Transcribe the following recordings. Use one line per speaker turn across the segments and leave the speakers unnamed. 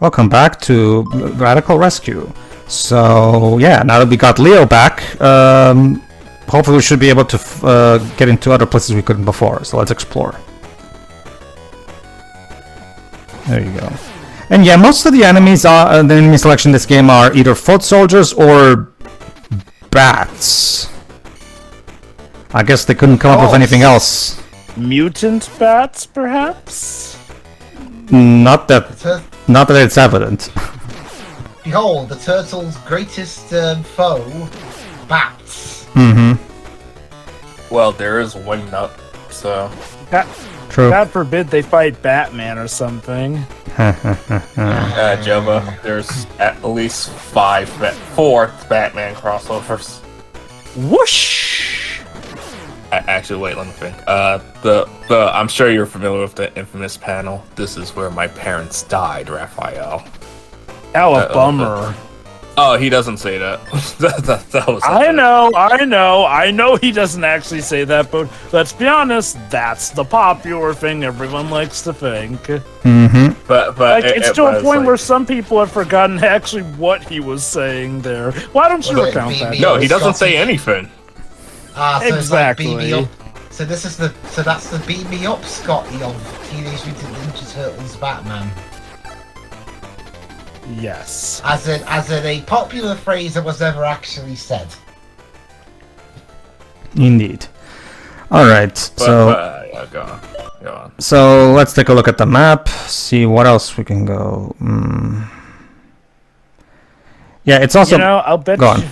Welcome back to Radical Rescue. So, yeah, now that we got Leo back, hopefully we should be able to get into other places we couldn't before. So let's explore. There you go. And yeah, most of the enemies the enemy selection in this game are either foot soldiers or bats. I guess they couldn't come up with anything else.
Mutant bats, perhaps?
Not that it's evident.
Behold, the turtle's greatest foe, bats.
Mm-hmm.
Well, there is Wingnut, so...
True.
God forbid they fight Batman or something.
Jova, there's at least four Batman crossovers.
Whoosh!
Actually, wait, let me think. I'm sure you're familiar with the infamous panel. This is where my parents died, Raphael.
Oh, a bummer.
Oh, he doesn't say that. that was
I know he doesn't actually say that, but let's be honest, that's the popular thing everyone likes to think.
Mm-hmm.
But
like, it's to a point where some people have forgotten actually what he was saying there. Why don't you recount that?
No, he doesn't say anything.
So
exactly.
It's like beat me up. So that's the beat me up Scotty of Teenage Mutant Ninja Turtles Batman.
Yes.
As in a popular phrase that was never actually said.
Indeed. Alright, so...
yeah, go on.
So, let's take a look at the map, see what else we can go... Yeah, it's also...
You know, I'll bet
Go on.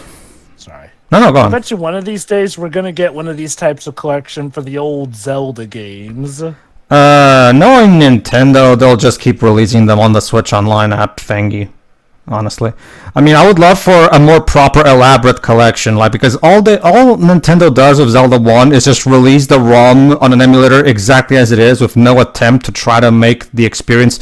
Sorry.
No, go on.
I bet you one of these days we're gonna get one of these types of collection for the old Zelda games.
Knowing Nintendo, they'll just keep releasing them on the Switch Online app thingy. Honestly, I mean, I would love for a more proper, elaborate collection, like, because all Nintendo does with Zelda 1 is just release the ROM on an emulator exactly as it is, with no attempt to try to make the experience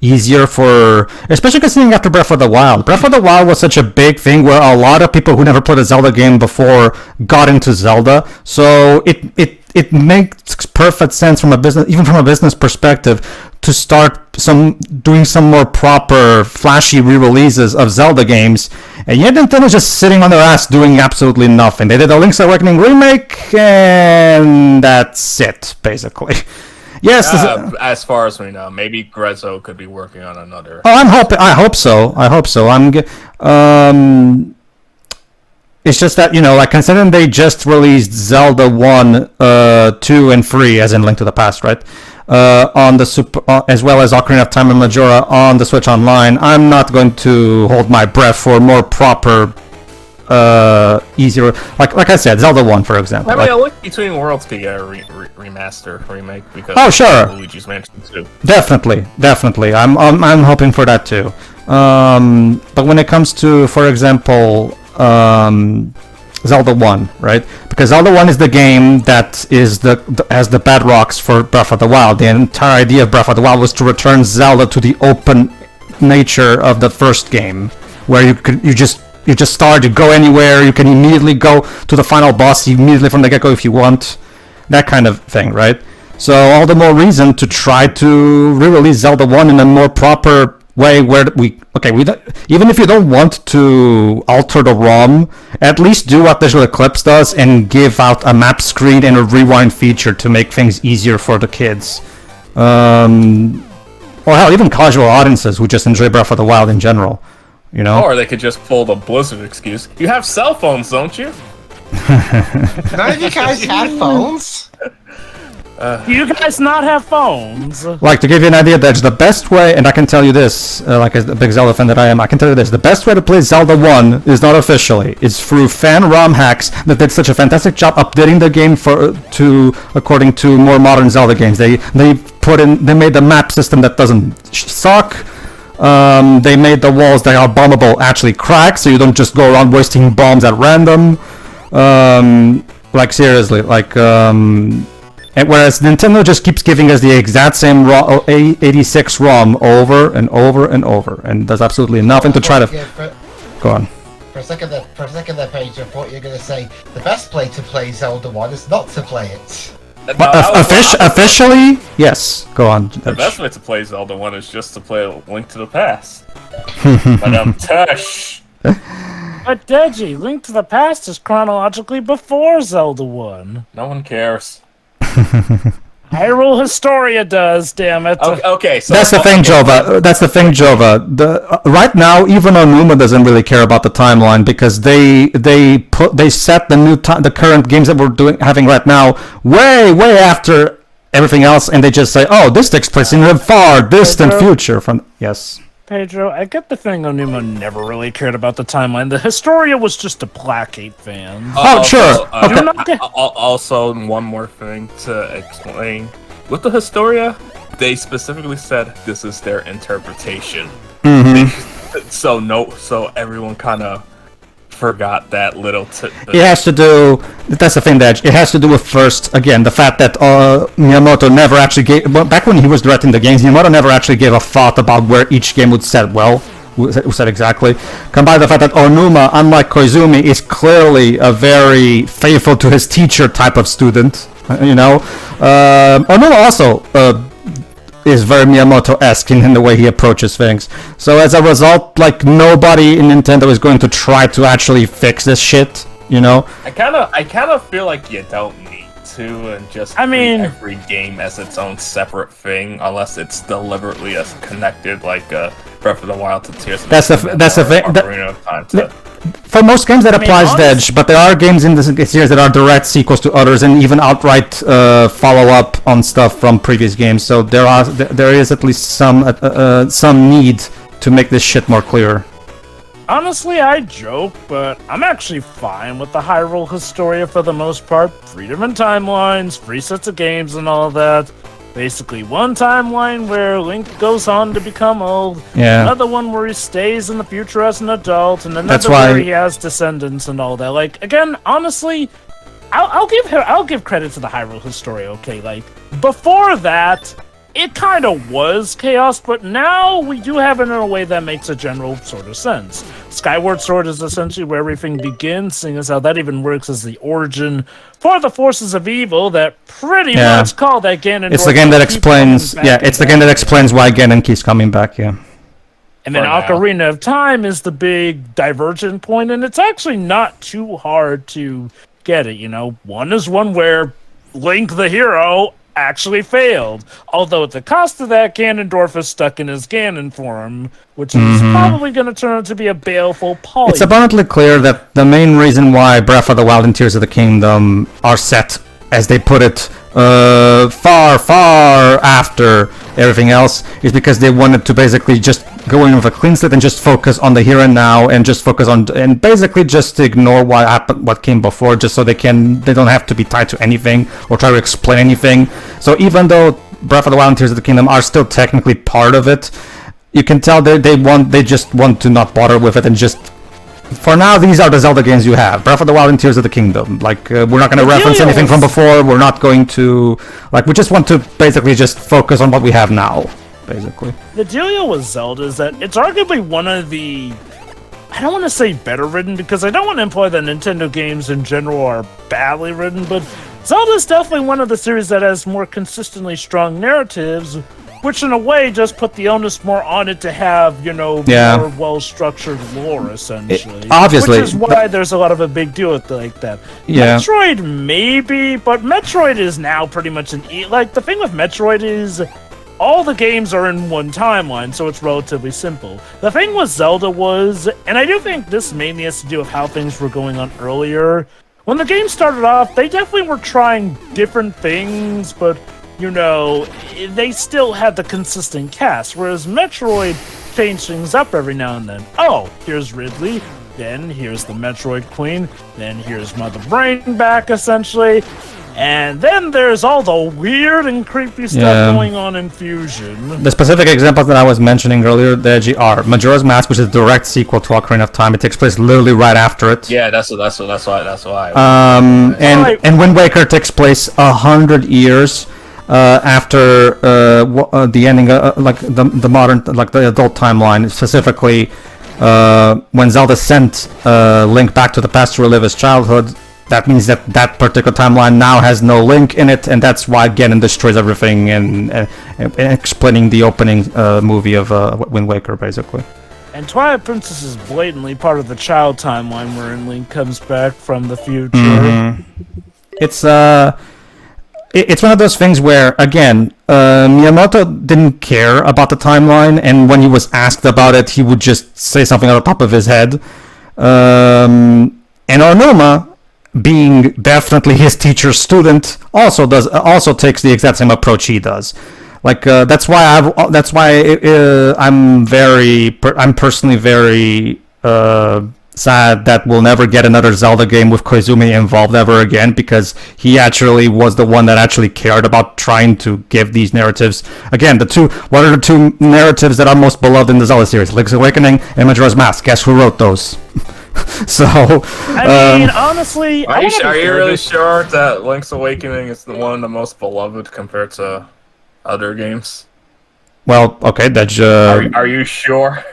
easier for, especially considering after Breath of the Wild. Breath of the Wild was such a big thing where a lot of people who never played a Zelda game before got into Zelda, so it makes perfect sense from a business perspective to start doing some more proper flashy re-releases of Zelda games, and yet Nintendo's just sitting on their ass doing absolutely nothing. They did a Link's Awakening remake, and that's it, basically. Yes.
As far as we know, maybe Grezzo could be working on another.
Oh, I hope so. It's just that, like, considering they just released Zelda 1, 2, and 3, as in Link to the Past, right? On the as well as Ocarina of Time and Majora on the Switch Online, I'm not going to hold my breath for more proper, easier, like I said, Zelda 1, for example.
I mean, look between Worlds could get a remake because.
Oh, sure.
Luigi's Mansion 2.
Definitely. I'm hoping for that too. But when it comes to, for example, Zelda 1, right? Because Zelda 1 is the game that is has the bedrocks for Breath of the Wild. The entire idea of Breath of the Wild was to return Zelda to the open nature of the first game, where you just start, you go anywhere, you can immediately go to the final boss immediately from the get-go if you want, that kind of thing, right? So all the more reason to try to re-release Zelda 1 in a more proper way, where even if you don't want to alter the ROM, at least do what Digital Eclipse does and give out a map screen and a rewind feature to make things easier for the kids. Or hell, even casual audiences who just enjoy Breath of the Wild in general.
Or they could just pull the Blizzard excuse. You have cell phones, don't you?
None of you guys had phones?
Do you guys not have phones?
Like, to give you an idea, that's the best way, and I can tell you this, like as the big Zelda fan that I am, I can tell you this, the best way to play Zelda 1 is not officially. It's through fan ROM hacks that did such a fantastic job updating the game according to more modern Zelda games. They made the map system that doesn't suck. They made the walls that are bombable actually crack, so you don't just go around wasting bombs at random. Like, seriously, like, and whereas Nintendo just keeps giving us the exact same 86 ROM over and over and over, and does absolutely nothing to try to... Go on.
For a second there, Pedro, I thought you were going to say the best way to play Zelda 1 is not to play it.
Officially, yes. Go on.
The best way to play Zelda 1 is just to play Link to the Past. But tush.
But Deji, Link to the Past is chronologically before Zelda 1.
No one cares.
Hyrule Historia does, damn it.
Okay, so
that's the thing, Jova. That's the thing, Jova. Right now, even Onuma doesn't really care about the timeline because they set the current games that we're having right now way after everything else, and they just say, oh, this takes place in a far distant future from. Yes.
Pedro, I get the thing Onuma never really cared about the timeline. The Historia was just to placate fans.
Sure.
Okay. Also, one more thing to explain. With the Historia, they specifically said this is their interpretation.
Mm-hmm.
So everyone kind of forgot that little
it has to do. That's the thing, that it has to do with, first, again, the fact that Miyamoto never actually gave. Back when he was directing the games, Miyamoto never actually gave a thought about where each game would set exactly. Combined with the fact that Onuma, unlike Koizumi, is clearly a very faithful to his teacher type of student. Onuma also is very Miyamoto-esque in the way he approaches things. So as a result, like, nobody in Nintendo is going to try to actually fix this shit,
I kind of feel like you don't need to, and just treat every game as its own separate thing, unless it's deliberately as connected, like Breath of the Wild to Tears of the Kingdom.
For most games that applies, Dej, but there are games in this series that are direct sequels to others, and even outright follow-up on stuff from previous games. So there is at least some need to make this shit more clear.
Honestly, I joke, but I'm actually fine with the Hyrule Historia for the most part. 3 different timelines, 3 sets of games, and all that. Basically, one timeline where Link goes on to become old, another one where he stays in the future as an adult, and another where he has descendants and all that. Like, again, honestly, I'll give credit to the Hyrule Historia. Okay, like, before that, it kind of was chaos, but now we do have it in a way that makes a general sort of sense. Skyward Sword is essentially where everything begins, seeing as how that even works as the origin for the forces of evil that pretty much call that Ganon.
It's the game that explains. It's the game that explains why Ganon keeps coming back. Yeah.
And then Ocarina of Time is the big divergent point, and it's actually not too hard to get it. One is one where Link the hero actually failed, although at the cost of that, Ganondorf is stuck in his Ganon form, which is probably going to turn out to be a baleful poly.
It's abundantly clear that the main reason why Breath of the Wild and Tears of the Kingdom are set, as they put it, far after everything else, is because they wanted to basically just go in with a clean slate and just focus on the here and now, and just focus on, and basically just ignore what came before, just so they don't have to be tied to anything or try to explain anything. So even though Breath of the Wild and Tears of the Kingdom are still technically part of it, you can tell they just want to not bother with it, and just, for now, these are the Zelda games you have. Breath of the Wild and Tears of the Kingdom. Like, we're not going to reference anything from before. We're not going to... Like, we just want to basically just focus on what we have now, basically.
The dealio with Zelda is that it's arguably one of the... I don't want to say better written, because I don't want to imply that Nintendo games in general are badly written, but Zelda's definitely one of the series that has more consistently strong narratives, which in a way just put the onus more on it to have, more well-structured lore, essentially.
Obviously.
Which is why there's a lot of a big deal with like that.
Yeah.
Metroid, maybe, but Metroid is now pretty much like, the thing with Metroid is all the games are in one timeline, so it's relatively simple. The thing with Zelda was, and I do think this mainly has to do with how things were going on earlier, when the game started off, they definitely were trying different things, but they still had the consistent cast, whereas Metroid changed things up every now and then. Oh, here's Ridley, then here's the Metroid Queen, then here's Mother Brain back, essentially, and then there's all the weird and creepy stuff going on in Fusion.
The specific examples that I was mentioning earlier, the are Majora's Mask, which is a direct sequel to Ocarina of Time. It takes place literally right after it.
Yeah, that's why.
And Wind Waker takes place 100 years after the ending, like the modern, like the adult timeline, specifically when Zelda sent Link back to the past to relive his childhood. that means that that particular timeline now has no Link in it, and that's why Ganon destroys everything and explaining the opening movie of Wind Waker, basically.
And Twilight Princess is blatantly part of the child timeline wherein Link comes back from the future.
Mm-hmm. It's one of those things where, again, Miyamoto didn't care about the timeline, and when he was asked about it, he would just say something on the top of his head. And Onuma, being definitely his teacher's student, also takes the exact same approach he does. Like that's why I'm personally very sad that we'll never get another Zelda game with Koizumi involved ever again, because he actually was the one that actually cared about trying to give these narratives. Again, what are the two narratives that are most beloved in the Zelda series? Link's Awakening and Majora's Mask. Guess who wrote those? So,
I mean, honestly,
are you really sure that Link's Awakening is one of the most beloved compared to other games?
Well, okay, that's.
Are you sure?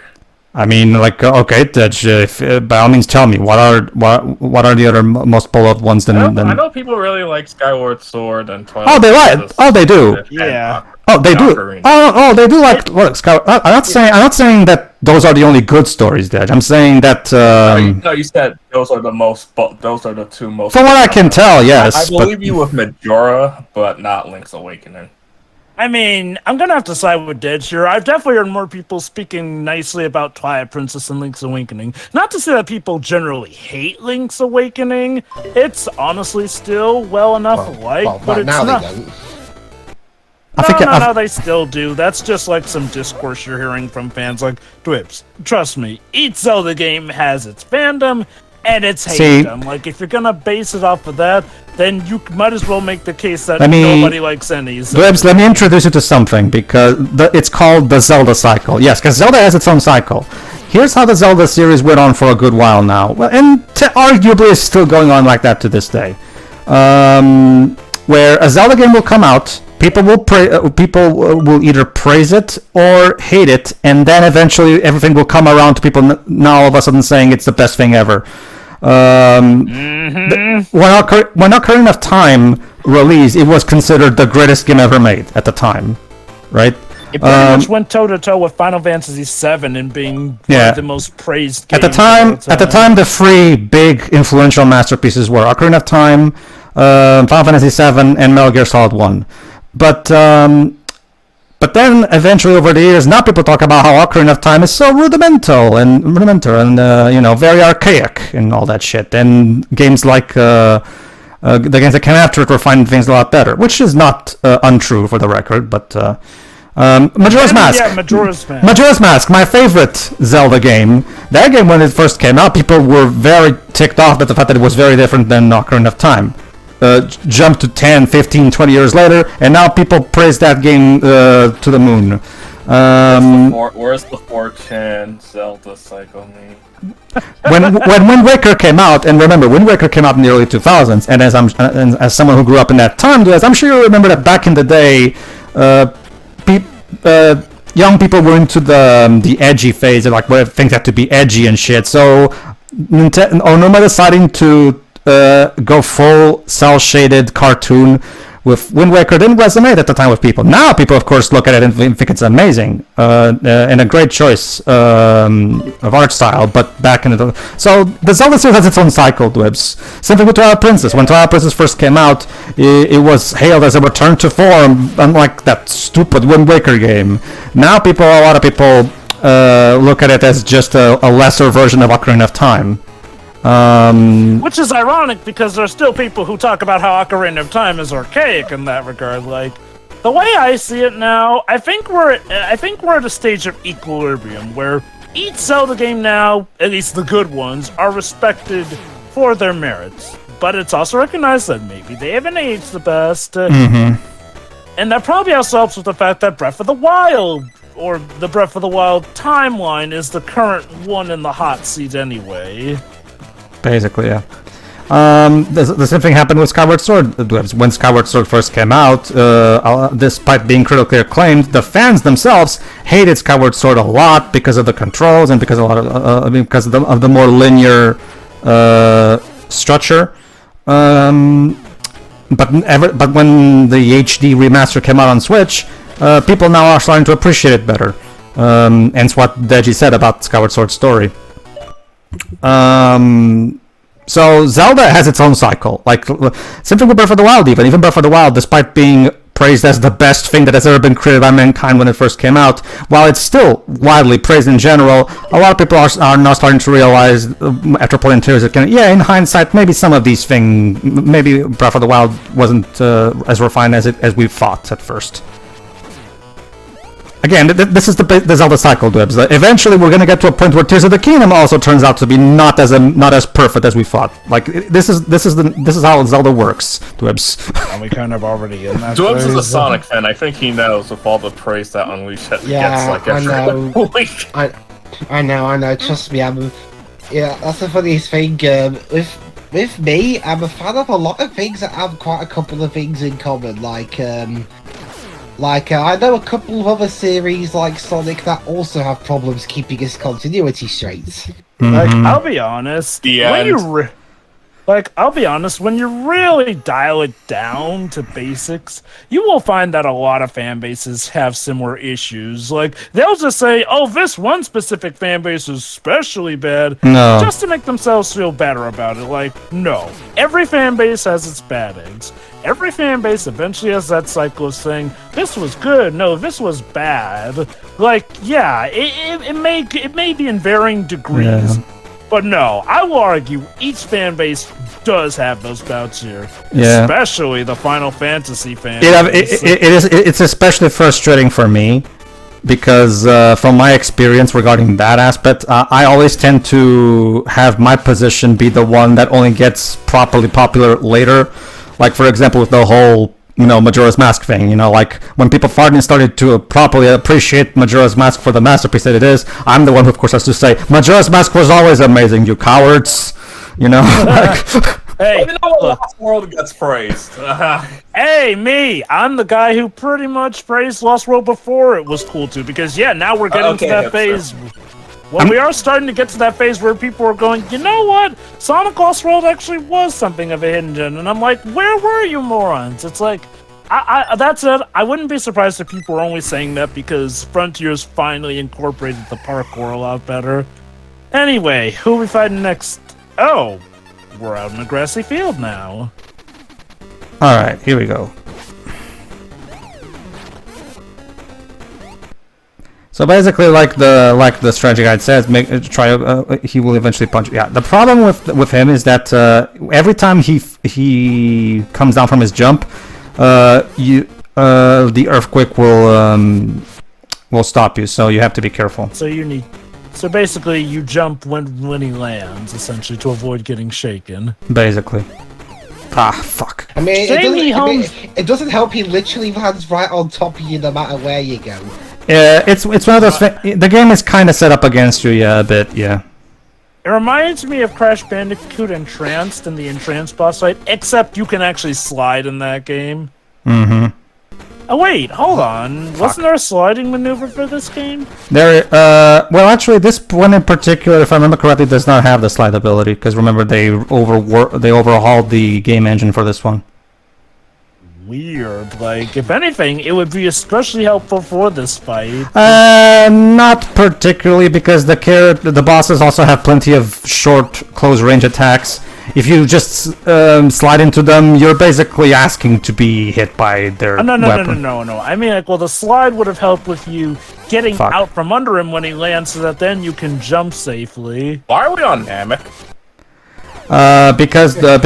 I mean, like, okay, that's. By all means, tell me what are the other most beloved ones?
I know people really like Skyward Sword and Twilight.
Oh, they like. Oh, they do.
Yeah.
Oh, they do. Oh, they do like. Look, I'm not saying that those are the only good stories, Dej. I'm saying that.
No, you said those are the two most.
From what I can tell, yes.
I believe you with Majora, but not Link's Awakening.
I mean, I'm gonna have to side with Dej here. I've definitely heard more people speaking nicely about Twilight Princess and Link's Awakening. Not to say that people generally hate Link's Awakening. It's honestly still well enough liked, but it's
now
not.
They don't.
No, they still do. That's just like some discourse you're hearing from fans like Dwibs. Trust me, each Zelda game has its fandom and its hatedom. Like, if you're gonna base it off of that, then you might as well make the case that nobody likes any.
Dwibs, let me introduce you to something, because it's called the Zelda cycle. Yes, because Zelda has its own cycle. Here's how the Zelda series went on for a good while now, and arguably is still going on like that to this day. Where a Zelda game will come out, people will either praise it or hate it, and then eventually everything will come around to people now all of a sudden saying it's the best thing ever. When Ocarina of Time released, it was considered the greatest game ever made at the time, right?
It pretty much went toe to toe with Final Fantasy VII in being one of the most praised games
at the time. At the time, the three big influential masterpieces were Ocarina of Time, Final Fantasy VII, and Metal Gear Solid 1. But then eventually over the years, now people talk about how Ocarina of Time is so rudimental and very archaic and all that shit. And games like the games that came after it were finding things a lot better, which is not untrue for the record. But Majora's Mask.
Yeah, Majora's Mask.
Majora's Mask, my favorite Zelda game. That game, when it first came out, people were very ticked off at the fact that it was very different than Ocarina of Time. Jump to 10, 15, 20 years later, and now people praise that game to the moon.
Where's the 4chan Zelda cycle mean?
when Wind Waker came out, and remember, Wind Waker came out in the early 2000s, and as someone who grew up in that time, I'm sure you remember that back in the day, young people were into the edgy phase, like where things had to be edgy and shit. So Onuma deciding to go full cel-shaded cartoon with Wind Waker didn't resonate at the time with people. Now people, of course, look at it and think it's amazing and a great choice of art style. But back in so the Zelda series has its own cycle, Dwibs. Same thing with Twilight Princess. When Twilight Princess first came out, it was hailed as a return to form, unlike that stupid Wind Waker game. Now a lot of people look at it as just a lesser version of Ocarina of Time.
Which is ironic, because there's still people who talk about how Ocarina of Time is archaic in that regard. Like, the way I see it now, I think we're at a stage of equilibrium where each Zelda game now, at least the good ones, are respected for their merits. But it's also recognized that maybe they haven't aged the best. And that probably also helps with the fact that Breath of the Wild, or the Breath of the Wild timeline, is the current one in the hot seat anyway.
Basically, yeah. The same thing happened with Skyward Sword. When Skyward Sword first came out, despite being critically acclaimed, the fans themselves hated Skyward Sword a lot because of the controls and because of the more linear structure. But when the HD remaster came out on Switch, people now are starting to appreciate it better. Hence what Deji said about Skyward Sword story. So Zelda has its own cycle. Like, same thing with Breath of the Wild even Breath of the Wild, despite being praised as the best thing that has ever been created by mankind when it first came out, while it's still widely praised in general, a lot of people are now starting to realize, after playing Tears, that in hindsight, maybe some of these things, maybe Breath of the Wild wasn't as refined as we thought at first. Again, this is the Zelda cycle, Dwebs. Eventually, we're gonna get to a point where Tears of the Kingdom also turns out to be not as perfect as we thought. Like, this is how Zelda works, Dwebs.
And we kind of already in that.
Dwebs is a Sonic fan. I think he knows with all the praise that Unleashed gets like every week.
I know. Trust me, that's the funniest thing. With me, I'm a fan of a lot of things that have quite a couple of things in common. Like, I know a couple of other series like Sonic that also have problems keeping its continuity straight.
Mm-hmm.
Like, I'll be honest, when you really dial it down to basics, you will find that a lot of fan bases have similar issues. Like, they'll just say, oh, this one specific fan base is especially bad, just to make themselves feel better about it. Like, no. Every fan base has its bad eggs. Every fan base eventually has that cycle of saying, this was good, no, this was bad. Like, yeah, it may be in varying degrees, but no, I will argue each fan base does have those bouts here. Yeah. Especially the Final Fantasy fan base.
It's especially frustrating for me, because from my experience regarding that aspect, I always tend to have my position be the one that only gets properly popular later. Like, for example, with the whole, Majora's Mask thing, like, when people finally started to properly appreciate Majora's Mask for the masterpiece that it is, I'm the one who, of course, has to say, Majora's Mask was always amazing, you cowards, like...
Hey,
Lost World gets praised.
Hey, me! I'm the guy who pretty much praised Lost World before it was cool too, because, now we're getting to that phase... Well, we are starting to get to that phase where people are going, you know what? Sonic Lost World actually was something of a hidden gem. And I'm like, where were you morons? It's like, that's it. I wouldn't be surprised if people were only saying that because Frontiers finally incorporated the parkour a lot better. Anyway, who are we fighting next? Oh, we're out in a grassy field now.
Alright, here we go. So basically, like the strategy guide says, he will eventually punch. Yeah. The problem with him is that every time he comes down from his jump, the earthquake will stop you. So you have to be careful.
So basically, you jump when he lands, essentially, to avoid getting shaken.
Basically. Ah, fuck.
I mean, it doesn't help. He literally lands right on top of you, no matter where you go.
It's one of those things. The game is kind of set up against you, a bit, yeah.
It reminds me of Crash Bandicoot Entranced in the Entranced boss fight, except you can actually slide in that game.
Mm-hmm.
Oh wait, hold on. Wasn't there a sliding maneuver for this game?
Well, actually, this one in particular, if I remember correctly, does not have the slide ability, because remember, they overhauled the game engine for this one.
Weird. Like, if anything, it would be especially helpful for this fight.
Not particularly, because the bosses also have plenty of short, close-range attacks. If you just slide into them, you're basically asking to be hit by their weapon.
No. I mean, like, well, the slide would have helped with you getting out from under him when he lands, so that then you can jump safely.
Why are we on Namek?
Because the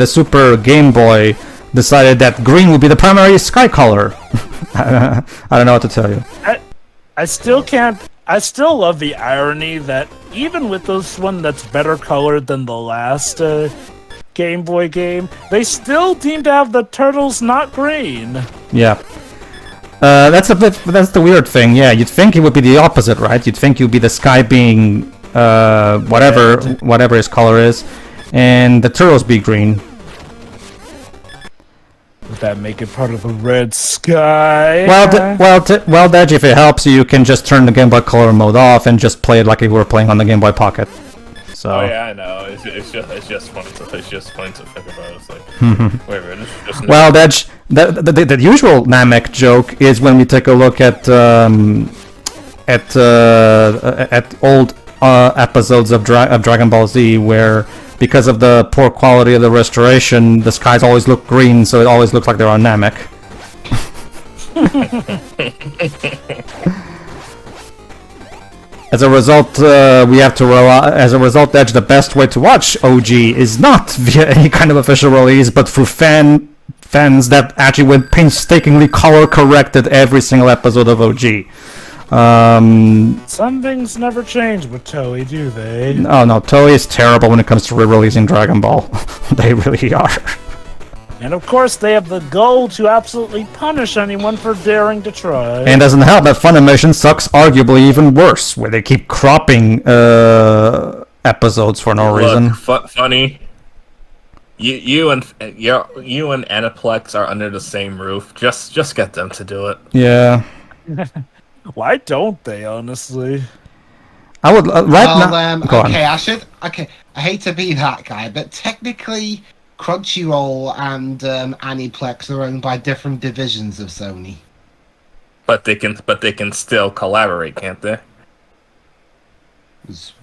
Super Game Boy decided that green would be the primary sky color. I don't know what to tell you.
I still love the irony that even with this one that's better colored than the last Game Boy game, they still seem to have the turtles not green.
Yeah. That's the weird thing. Yeah, you'd think it would be the opposite, right? You'd think it would be the sky being whatever his color is, and the turtles be green.
Would that make it part of the red sky?
Well, Dej, if it helps you, you can just turn the Game Boy Color mode off and just play it like you were playing on the Game Boy Pocket. So.
Oh yeah, I know. It's just funny to think about. It's like, wait a minute, it's just
Well, the usual Namek joke is when we take a look at old episodes of Dragon Ball Z, where because of the poor quality of the restoration, the skies always look green, so it always looks like they're on Namek. As a result, Edge, the best way to watch OG is not via any kind of official release, but through fans that actually went painstakingly color-corrected every single episode of OG.
Some things never change with Toei, do they?
Oh no, Toei is terrible when it comes to re-releasing Dragon Ball. They really are.
And of course, they have the goal to absolutely punish anyone for daring to try.
And doesn't help that Funimation sucks arguably even worse, where they keep cropping episodes for no reason.
Funny. You and Aniplex are under the same roof. Just get them to do it.
Yeah.
Why don't they, honestly?
I would now. Go on.
I hate to be that guy, but technically, Crunchyroll and Aniplex are owned by different divisions of Sony.
But they can still collaborate, can't they?
It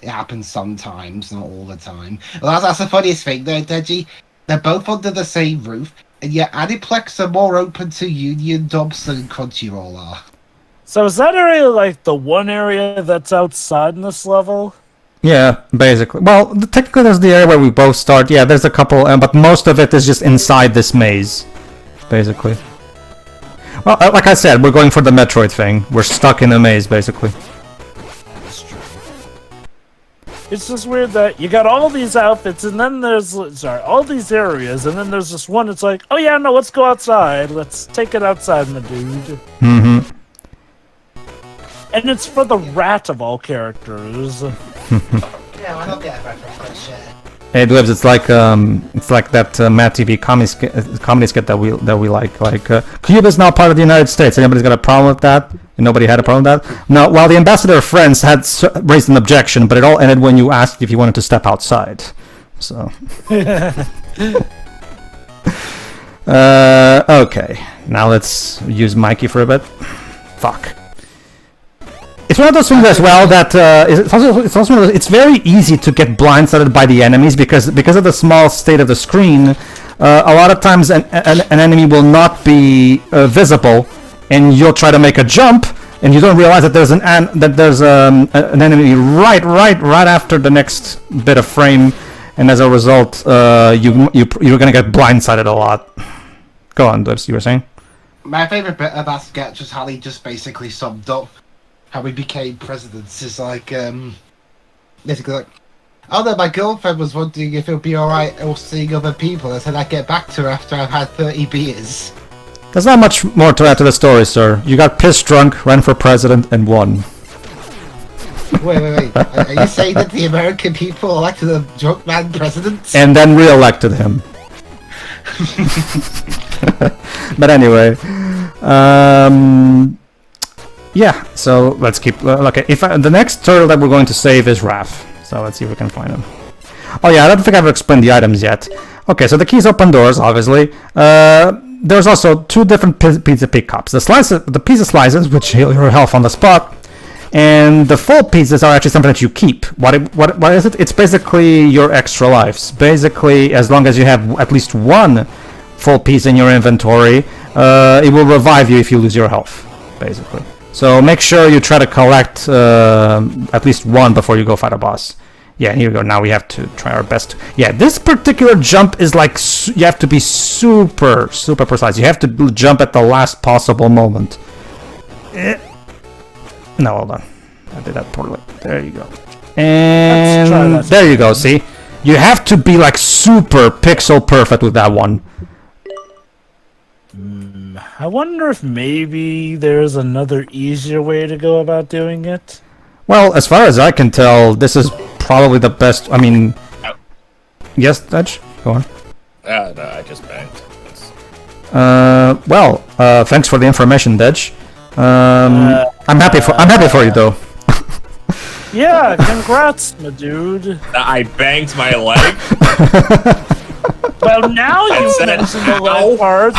happens sometimes, not all the time. Well, that's the funniest thing, though, Deji. They're both under the same roof, and yet Aniplex are more open to union dubs than Crunchyroll are.
So is that area like the one area that's outside in this level?
Yeah, basically. Well, technically there's the area where we both start. Yeah, there's a couple, but most of it is just inside this maze, basically. Well, like I said, we're going for the Metroid thing. We're stuck in a maze, basically.
That's true.
It's just weird that you got all these outfits, and then there's all these areas, and then there's this one. It's like, oh yeah, no, let's go outside. Let's take it outside, my dude.
Mm-hmm.
And it's for the rat of all characters.
Yeah, I don't get that shit.
Hey, Dwebs, it's like that Matt TV comedy skit that we like. Cuba is now part of the United States. Anybody's got a problem with that? And nobody had a problem with that? No. While the ambassador of France had raised an objection, but it all ended when you asked if you wanted to step outside. So. Okay. Now let's use Mikey for a bit. Fuck. It's one of those things as well that it's very easy to get blindsided by the enemies because of the small state of the screen. A lot of times an enemy will not be visible, and you'll try to make a jump, and you don't realize that there's an enemy right after the next bit of frame, and as a result, you're gonna get blindsided a lot. Go on, Dibs, you were saying?
My favorite bit of that sketch is how he just basically summed up how he became president. It's like, basically like, oh no, my girlfriend was wondering if it would be alright seeing other people. I said I'd get back to her after I've had 30 beers.
There's not much more to add to the story, sir. You got pissed drunk, ran for president, and won.
Wait. Are you saying that the American people elected a drunk man president?
And then re-elected him. But anyway, yeah. So let's keep. Okay, the next turtle that we're going to save is Raph. So let's see if we can find him. Oh yeah, I don't think I've explained the items yet. Okay, so the keys open doors, obviously. There's also two different pizza pickups. The pizza slices, which heal your health on the spot, and the full pizzas are actually something that you keep. What is it? It's basically your extra lives. Basically, as long as you have at least one full piece in your inventory, it will revive you if you lose your health, basically. So make sure you try to collect at least one before you go fight a boss. Yeah, here we go. Now we have to try our best. Yeah, this particular jump is like, you have to be super precise. You have to jump at the last possible moment. No, hold on. I did that poorly. There you go. And there you go, see? You have to be like super pixel perfect with that one.
I wonder if maybe there's another easier way to go about doing it.
Well, as far as I can tell, this is probably the best. I mean, yes, Dutch? Go on.
No, I just banged.
Thanks for the information, Dutch. I'm happy for you though.
Yeah, congrats, my dude.
I banged my leg.
Well, now you
said,
mentioned the
"Ow."
leg part.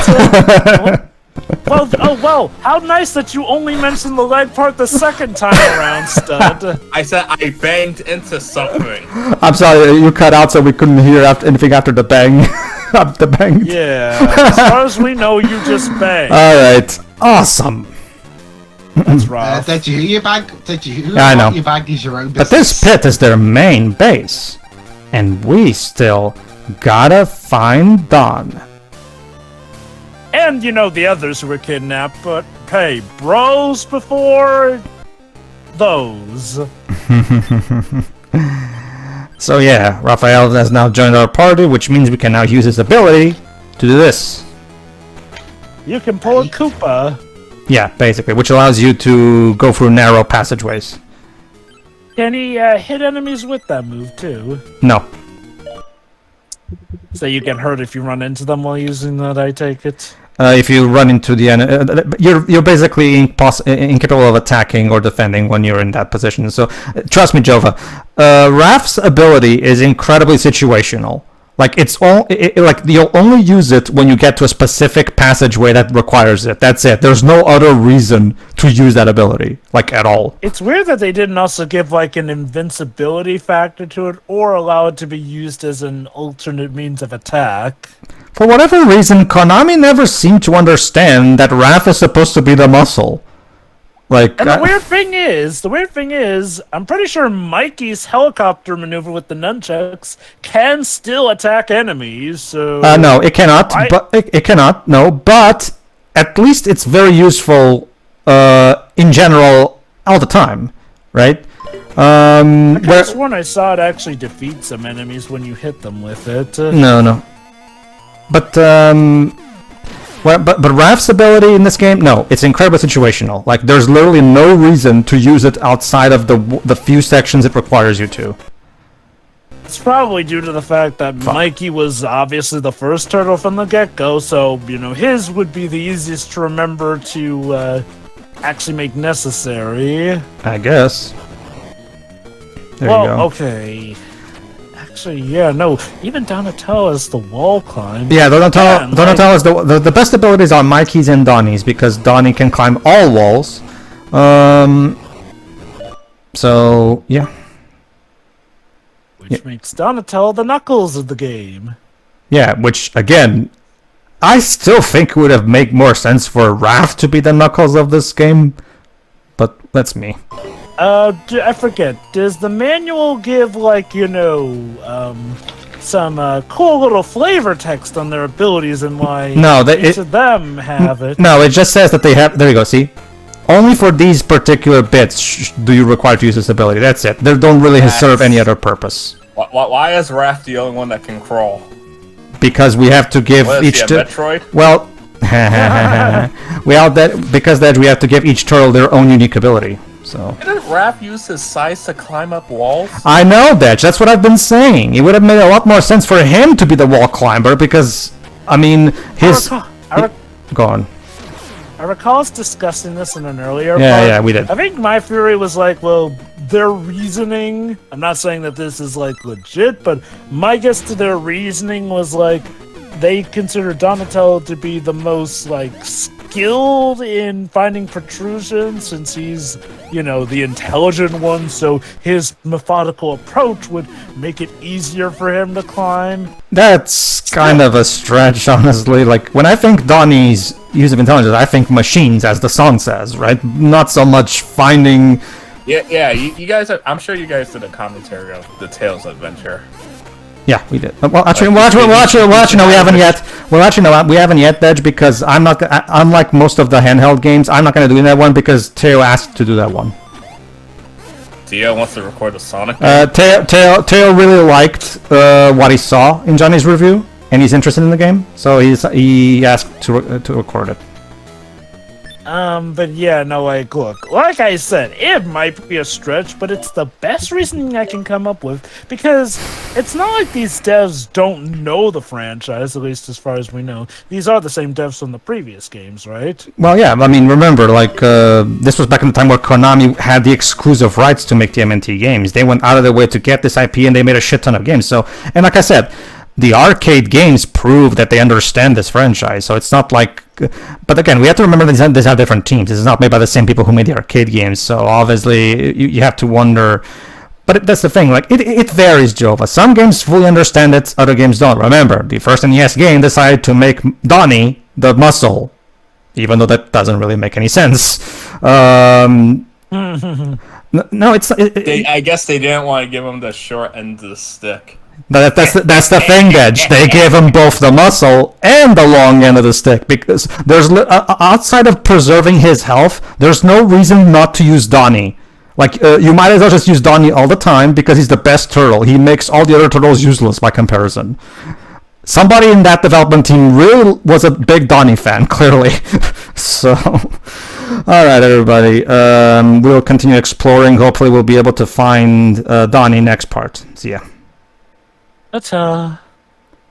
Well, how nice that you only mentioned the leg part the second time around, stud.
I said I banged into something.
I'm sorry, you cut out so we couldn't hear anything after the bang. The bang.
Yeah, as far as we know, you just banged.
Alright, awesome.
That's rough.
Did you hear your bag? Did you hear
I know.
your bag is your own
But
business?
this pit is their main base. And we still gotta find Don.
And you know the others who were kidnapped, but hey, bros before those.
So yeah, Raphael has now joined our party, which means we can now use his ability to do this.
You can pull a Koopa.
Yeah, basically, which allows you to go through narrow passageways.
Can he hit enemies with that move too?
No.
So you get hurt if you run into them while using that, I take it?
If you run into the enemy, you're basically incapable of attacking or defending when you're in that position. So trust me, Jova. Raph's ability is incredibly situational. Like like you'll only use it when you get to a specific passageway that requires it. That's it. There's no other reason to use that ability, like at all.
It's weird that they didn't also give like an invincibility factor to it or allow it to be used as an alternate means of attack.
For whatever reason, Konami never seemed to understand that Raph is supposed to be the muscle. Like,
And the weird thing is, I'm pretty sure Mikey's helicopter maneuver with the nunchucks can still attack enemies. So
no, it cannot. But it cannot. No, but at least it's very useful in general all the time, right?
I could have sworn I saw it actually defeat some enemies when you hit them with it.
No. But but Raph's ability in this game, no, it's incredibly situational. Like, there's literally no reason to use it outside of the few sections it requires you to.
It's probably due to the fact that Mikey was obviously the first turtle from the get-go, so, you know, his would be the easiest to remember to actually make necessary.
I guess. There you go.
Okay. Actually, yeah, no, even Donatello is the wall climb.
Yeah, Donatello is the best abilities are Mikey's and Donnie's, because Donnie can climb all walls. So, yeah.
Which makes Donatello the Knuckles of the game.
Yeah, which, again, I still think would have made more sense for Raph to be the Knuckles of this game, but that's me.
I forget. Does the manual give, like, you know, some cool little flavor text on their abilities and why each of them have it?
No, it just says that they have... There you go, see? Only for these particular bits do you require to use this ability. That's it. They don't really serve any other purpose.
Why is Raph the only one that can crawl?
Because we have to give each...
Metroid?
Well... because we have to give each turtle their own unique ability. So.
Didn't Raph use his size to climb up walls?
I know that. That's what I've been saying. It would have made a lot more sense for him to be the wall climber because, I mean, his... Go on.
I recall us discussing this in an earlier part.
Yeah, we did.
I think my theory was like, well, their reasoning... I'm not saying that this is, like, legit, but my guess to their reasoning was, like, they consider Donatello to be the most, like, skilled in finding protrusions since he's, you know, the intelligent one, so his methodical approach would make it easier for him to climb.
That's kind of a stretch, honestly. Like, when I think Donnie's use of intelligence, I think machines, as the song says, right? Not so much finding...
Yeah, you guys... I'm sure you guys did a commentary of the Tails adventure.
Yeah, we did. Well, actually, no, we haven't yet. Well, actually, no, we haven't yet, Dej, because I'm not. Unlike most of the handheld games, I'm not going to do that one because Teo asked to do that one.
Teo wants to record a Sonic.
Teo really liked what he saw in Johnny's review, and he's interested in the game, so he asked to record it.
But yeah, no, like, look, like I said, it might be a stretch, but it's the best reasoning I can come up with, because it's not like these devs don't know the franchise, at least as far as we know. These are the same devs from the previous games, right?
Well, yeah, I mean, remember, like, this was back in the time where Konami had the exclusive rights to make the MNT games. They went out of their way to get this IP, and they made a shit ton of games. So, and like I said, the arcade games prove that they understand this franchise, so it's not like... But again, we have to remember that these are different teams. This is not made by the same people who made the arcade games, so obviously you have to wonder... But that's the thing, like, it varies, Jova. Some games fully understand it, other games don't. Remember, the first NES game decided to make Donnie the muscle, even though that doesn't really make any sense. No, it's...
I guess they didn't want to give him the short end of the stick.
But that's the thing, Edge. They gave him both the muscle and the long end of the stick, because there's outside of preserving his health, there's no reason not to use Donnie. Like, you might as well just use Donnie all the time because he's the best turtle. He makes all the other turtles useless by comparison. Somebody in that development team really was a big Donnie fan, clearly. So, all right, everybody. We'll continue exploring. Hopefully, we'll be able to find Donnie next part. See ya.
Ta-ta.